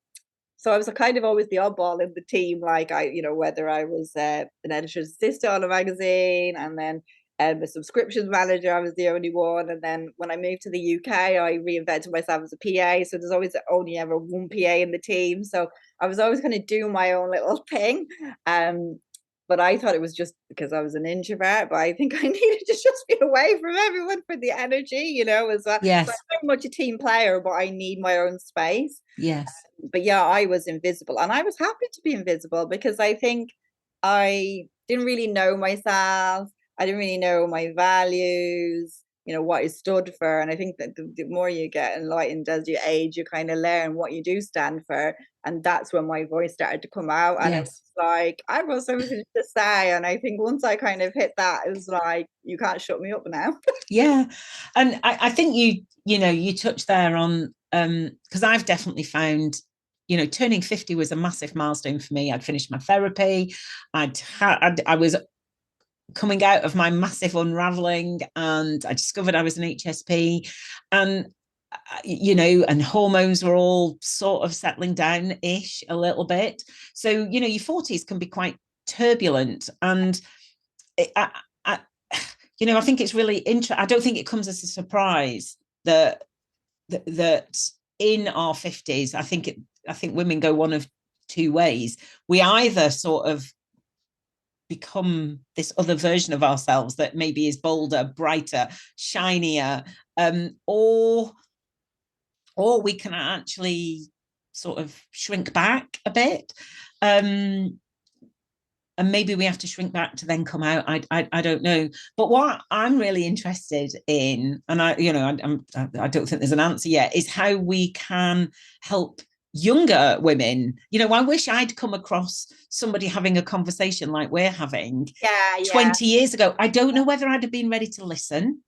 so I was kind of always the oddball in the team. Like, whether I was an editor's assistant on a magazine, and then a subscriptions manager, I was the only one. And then when I moved to the UK, I reinvented myself as a PA. So there's always only ever one PA in the team. So I was always kind of doing my own little thing. Um, but I thought it was just because I was an introvert, but I think I needed to just be away from everyone for the energy, as well. So Yes. I'm very much a team player, but I need my own space. Yes. But yeah, I was invisible, and I was happy to be invisible because I think I didn't really know myself. I didn't really know my values, what I stood for. And I think that the more you get enlightened as you age, you kind of learn what you do stand for. And that's when my voice started to come out. And it was Yes. like, I've got something to say. And I think once I kind of hit that, it was like, you can't shut me up now. Yeah. And I think you touched there on, because I've definitely found, turning 50 was a massive milestone for me. I'd finished my therapy. I was coming out of my massive unraveling, and I discovered I was an HSP, and and hormones were all sort of settling down ish a little bit. So your 40s can be quite turbulent, and it, I, I think it's really interesting. I don't think it comes as a surprise that in our 50s, I think women go one of two ways. We either sort of become this other version of ourselves that maybe is bolder, brighter, shinier, or we can actually sort of shrink back a bit. Um, and maybe we have to shrink back to then come out. I don't know. But what I'm really interested in, and I don't think there's an answer yet, is how we can help younger women. I wish I'd come across somebody having a conversation like we're having Yeah, 20 years ago. I don't know whether I'd have been ready to listen.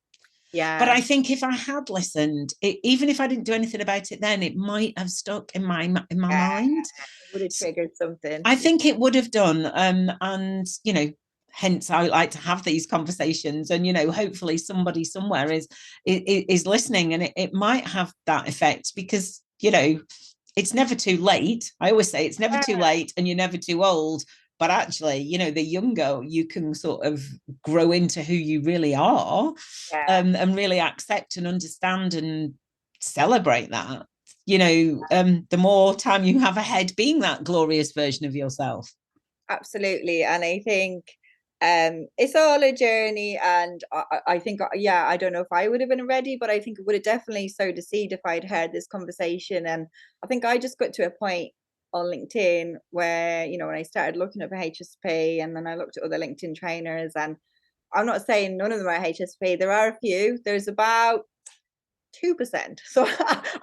But yeah, I think if I had listened, even if I didn't do anything about it then, it might have stuck in my yeah. mind. It would have triggered something. I think it would have done. And hence I like to have these conversations, and hopefully somebody somewhere is listening, and it might have that effect, because it's never too late. I always say it's never too Yeah, late, and you're never too old. But actually, the younger you can sort of grow into who you really are, yeah. and really accept and understand and celebrate that, the more time you have ahead being that glorious version of yourself. Absolutely. And I think it's all a journey. And I think, yeah, I don't know if I would have been ready, but I think it would have definitely sowed a seed if I'd heard this conversation. And I think I just got to a point on LinkedIn where, when I started looking up HSP, and then I looked at other LinkedIn trainers, and I'm not saying none of them are HSP. There are a few. There's about 2%. So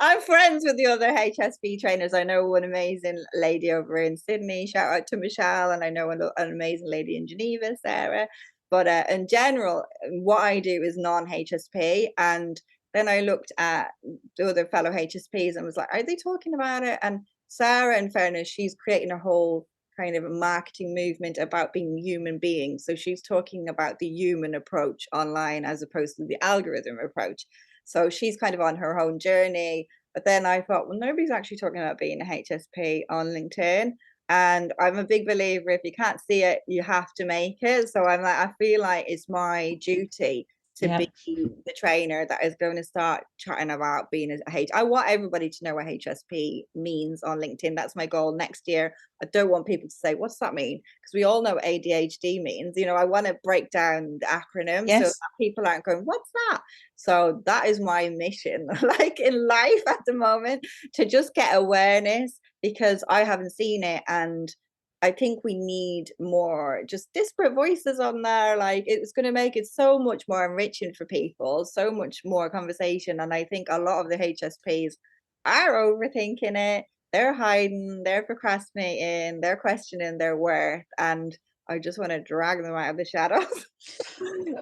I'm friends with the other HSP trainers. I know one amazing lady over in Sydney. Shout out to Michelle. And I know an amazing lady in Geneva, Sarah. But in general, what I do is non-HSP. And then I looked at the other fellow HSPs and was like, are they talking about it? And Sarah, in fairness, she's creating a whole kind of a marketing movement about being human beings. So she's talking about the human approach online as opposed to the algorithm approach. So she's kind of on her own journey. But then I thought, well, nobody's actually talking about being a HSP on LinkedIn. And I'm a big believer, if you can't see it, you have to make it. So I'm like, I feel like it's my duty to Yeah. be the trainer that is going to start chatting about being a H. I want everybody to know what HSP means on LinkedIn. That's my goal next year. I don't want people to say, what's that mean? Because we all know what ADHD means. I want to break down the acronym so that Yes. people aren't going, what's that? So that is my mission, like in life at the moment, to just get awareness, because I haven't seen it. And I think we need more just disparate voices on there. Like, it's going to make it so much more enriching for people, so much more conversation. And I think a lot of the HSPs are overthinking it. They're hiding, they're procrastinating, they're questioning their worth. And I just want to drag them out of the shadows.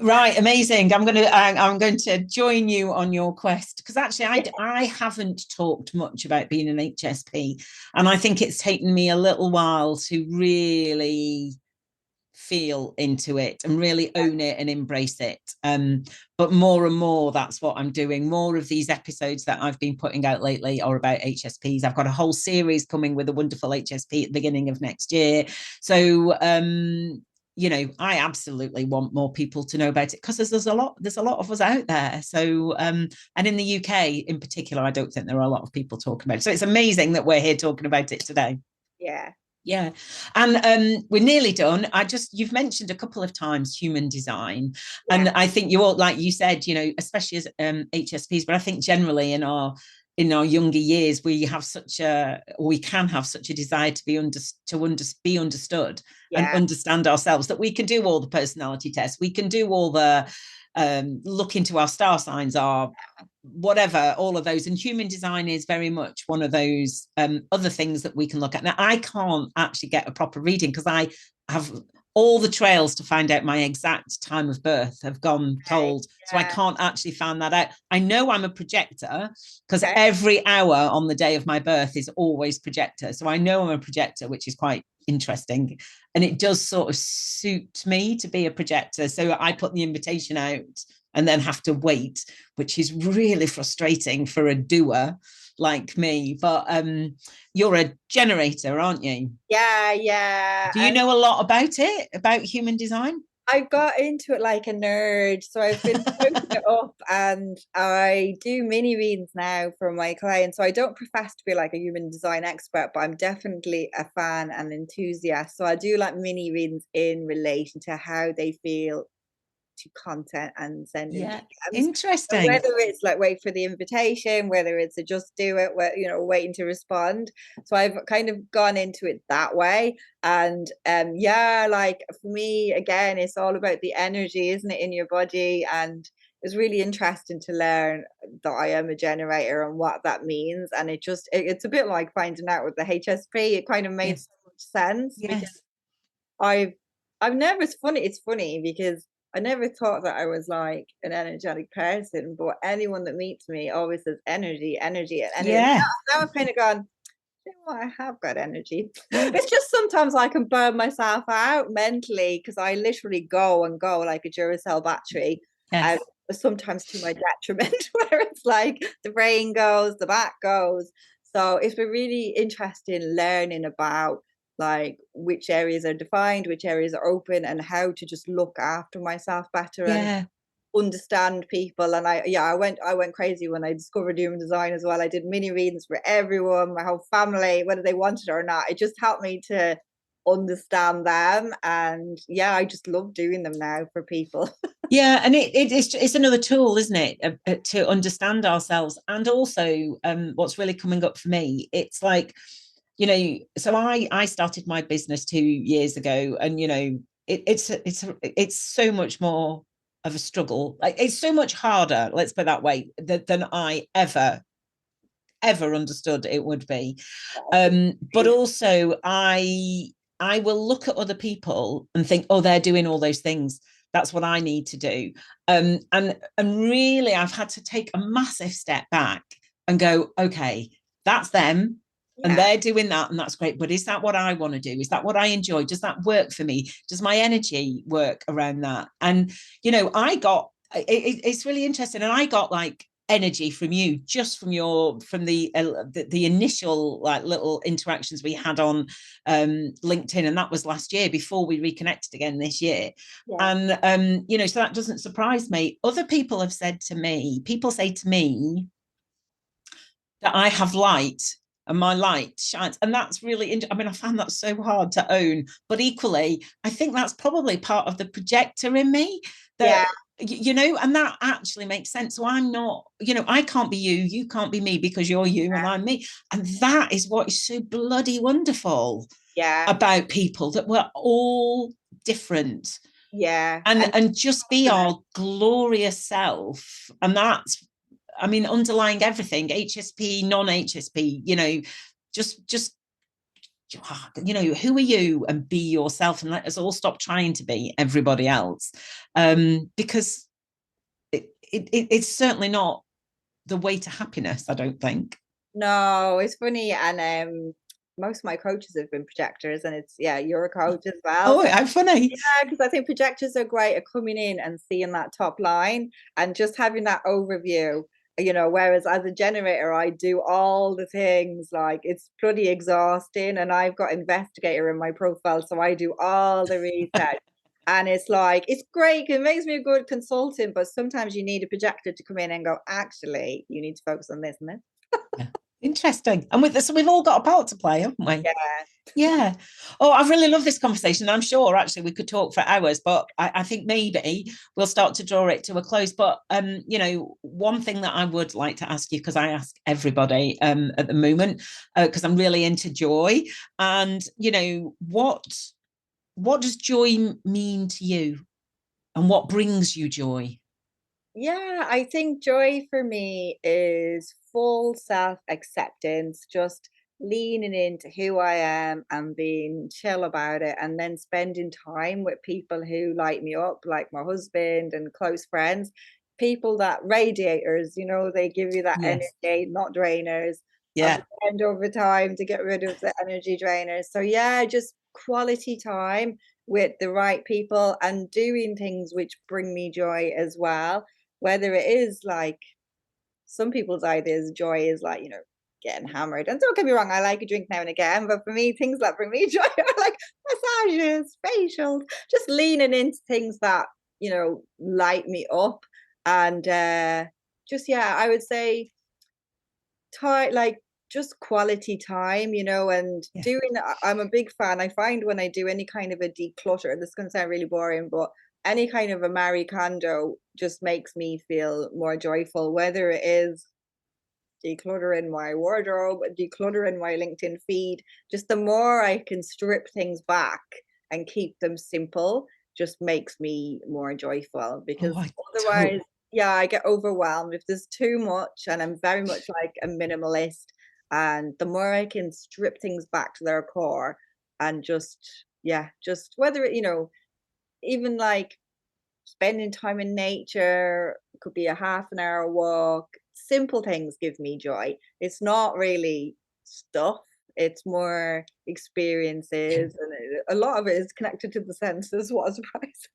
Right, amazing. I'm going to join you on your quest, because actually I haven't talked much about being an HSP, and I think it's taken me a little while to really feel into it and really own it and embrace it. But more and more, that's what I'm doing. More of these episodes that I've been putting out lately are about HSPs. I've got a whole series coming with a wonderful HSP at the beginning of next year. So I absolutely want more people to know about it, because there's a lot of us out there. So and in the UK in particular, I don't think there are a lot of people talking about it. So it's amazing that we're here talking about it today. Yeah. Yeah. And we're nearly done. You've mentioned a couple of times human design. Yeah. And I think you all, like you said, especially as HSPs, but I think generally in our younger years, we can have such a desire to be be understood and Yeah. understand ourselves, that we can do all the personality tests, we can do all the look into our star signs, our whatever, all of those. And human design is very much one of those other things that we can look at. Now, I can't actually get a proper reading, because I have all the trails to find out my exact time of birth have gone Okay. cold. So I Yeah. can't actually find that out. I know I'm a projector, because Okay. every hour on the day of my birth is always projector. So I know I'm a projector, which is quite interesting. And it does sort of suit me to be a projector. So I put the invitation out and then have to wait, which is really frustrating for a doer like me. But you're a generator, aren't you? Yeah, yeah. Do you And know a lot about it, about human design? I got into it like a nerd. So I've been soaking it up, and I do mini readings now for my clients. So I don't profess to be like a human design expert, but I'm definitely a fan and enthusiast. So I do like mini readings in relation to how they feel to content and sending Yeah. DMs. So Interesting. whether it's like wait for the invitation, whether it's a just do it, where waiting to respond. So I've kind of gone into it that way. And yeah, like for me, again, it's all about the energy, isn't it, in your body? And it's really interesting to learn that I am a generator and what that means. And it's a bit like finding out with the HSP. It kind of Yeah. made so much sense because Yes. I've I've never it's funny because I never thought that I was like an energetic person, but anyone that meets me always says energy, energy, and energy. Yeah. Now I've kind of gone, you know what, I have got energy. It's just sometimes I can burn myself out mentally because I literally go and go like a Duracell battery. And Yes. sometimes to my detriment, where it's like the brain goes, the back goes. So it's been really interesting learning about like which areas are defined, which areas are open, and how to just look after myself better and Yeah. understand people. And I went crazy when I discovered human design as well. I did mini readings for everyone, my whole family, whether they wanted it or not. It just helped me to understand them. And yeah, I just love doing them now for people. Yeah, and it's another tool, isn't it, to understand ourselves. And also, what's really coming up for me, it's like, so I started my business 2 years ago, and it's so much more of a struggle. Like it's so much harder, let's put it that way, than I ever understood it would be. But also I will look at other people and think, oh, they're doing all those things. That's what I need to do. And really, I've had to take a massive step back and go, okay, that's them. And Yeah, they're doing that, and that's great. But is that what I want to do? Is that what I enjoy? Does that work for me? Does my energy work around that? And it's really interesting. And I got like energy from you just from the initial like little interactions we had on LinkedIn, and that was last year before we reconnected again this year. yeah, And so that doesn't surprise me. Other people have said to me, people say to me that I have light and my light shines, and that's really I mean, I found that so hard to own, but equally I think that's probably part of the projector in me, yeah, that and that actually makes sense. So I'm not, I can't be you, you can't be me, because you're you and I'm me. And that is what is so bloody wonderful yeah, about people, that we're all different, yeah. and just be our glorious self. And that's, I mean, underlying everything, HSP, non-HSP, just who are you, and be yourself, and let us all stop trying to be everybody else, because it's certainly not the way to happiness, I don't think. No, it's funny. And most of my coaches have been projectors, and it's yeah, you're a coach as well. Oh, how funny. Yeah, because I think projectors are great at coming in and seeing that top line and just having that overview. Whereas as a generator, I do all the things, like it's bloody exhausting. And I've got investigator in my profile, so I do all the research. And it's like, it's great. It makes me a good consultant, but sometimes you need a projector to come in and go, actually, you need to focus on this and this. Yeah. Interesting. And with this, we've all got a part to play, haven't we? Yeah. Yeah. Oh, I really love this conversation. I'm sure actually we could talk for hours, but I think maybe we'll start to draw it to a close. But one thing that I would like to ask you, because I ask everybody at the moment, because I'm really into joy, and what does joy mean to you, and what brings you joy? Yeah, I think joy for me is full self-acceptance, just leaning into who I am and being chill about it, and then spending time with people who light me up, like my husband and close friends, people that radiators, they give you that Yes. energy, not drainers. I've Yeah. learned over time to get rid of the energy drainers. So yeah, just quality time with the right people and doing things which bring me joy as well, whether it is like some people's ideas, joy is like, getting hammered. And don't get me wrong, I like a drink now and again, but for me, things that bring me joy are like massages, facials, just leaning into things that, light me up. And just, yeah, I would say time, like just quality time, and Yeah. doing, I'm a big fan. I find when I do any kind of a declutter, this is going to sound really boring, but any kind of a Marie Kondo just makes me feel more joyful, whether it is decluttering my wardrobe, decluttering my LinkedIn feed. Just the more I can strip things back and keep them simple, just makes me more joyful, because otherwise, yeah, I get overwhelmed if there's too much, and I'm very much like a minimalist. And the more I can strip things back to their core and just whether even like spending time in nature, could be a half an hour walk. Simple things give me joy. It's not really stuff, it's more experiences, and a lot of it is connected to the senses. What a surprise.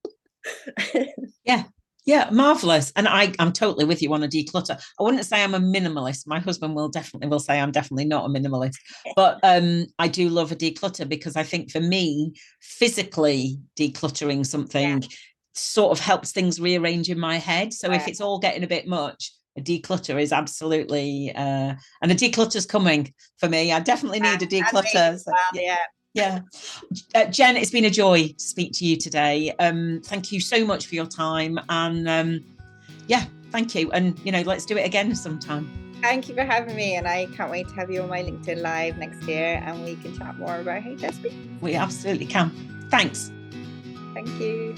Yeah, marvelous. And I'm totally with you on a declutter. I wouldn't say I'm a minimalist. My husband will say I'm definitely not a minimalist, but I do love a declutter, because I think for me, physically decluttering something sort of helps things rearrange in my head. So if it's all getting a bit much, a declutter is absolutely and a declutter's coming for me. I definitely need a declutter. Yeah. Jen, it's been a joy to speak to you today. Thank you so much for your time. And thank you. And, let's do it again sometime. Thank you for having me. And I can't wait to have you on my LinkedIn Live next year, and we can chat more about HSP. We absolutely can. Thanks. Thank you.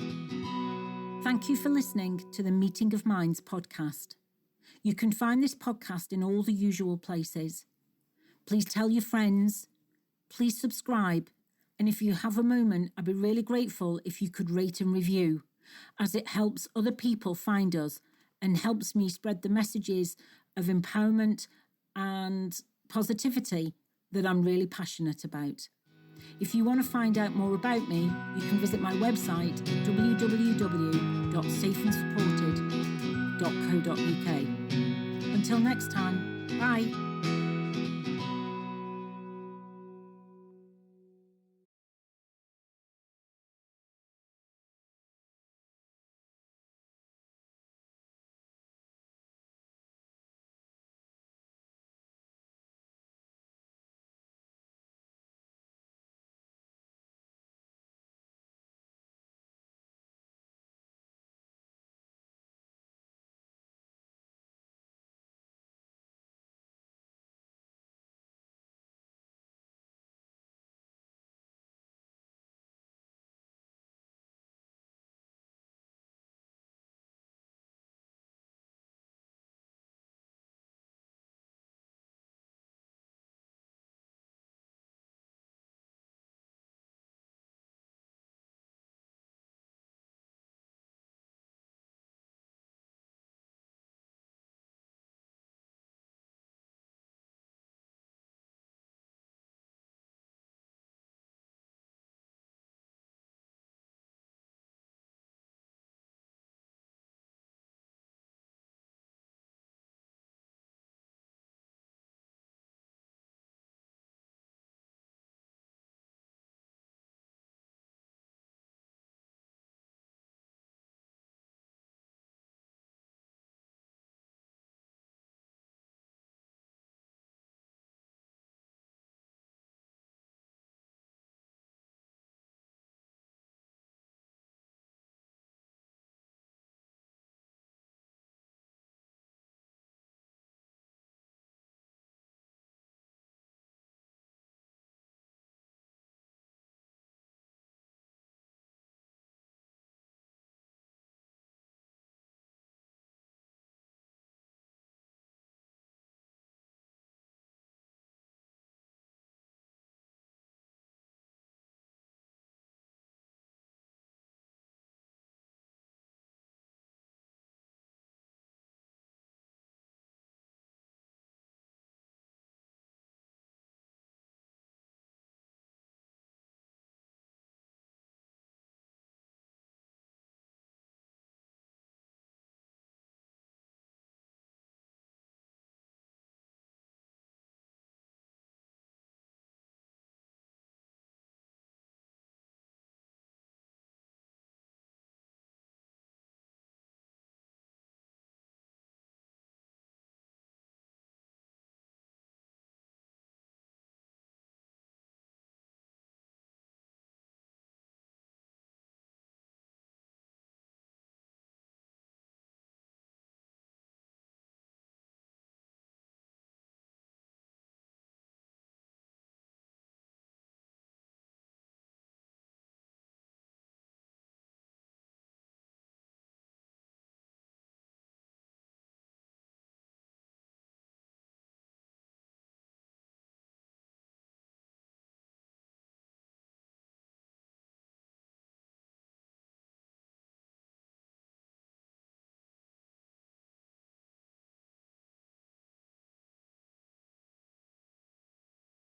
Thank you for listening to the Meeting of Minds podcast. You can find this podcast in all the usual places. Please tell your friends. Please subscribe. And if you have a moment, I'd be really grateful if you could rate and review, as it helps other people find us and helps me spread the messages of empowerment and positivity that I'm really passionate about. If you want to find out more about me, you can visit my website at www.safeandsupported.co.uk. Until next time, bye.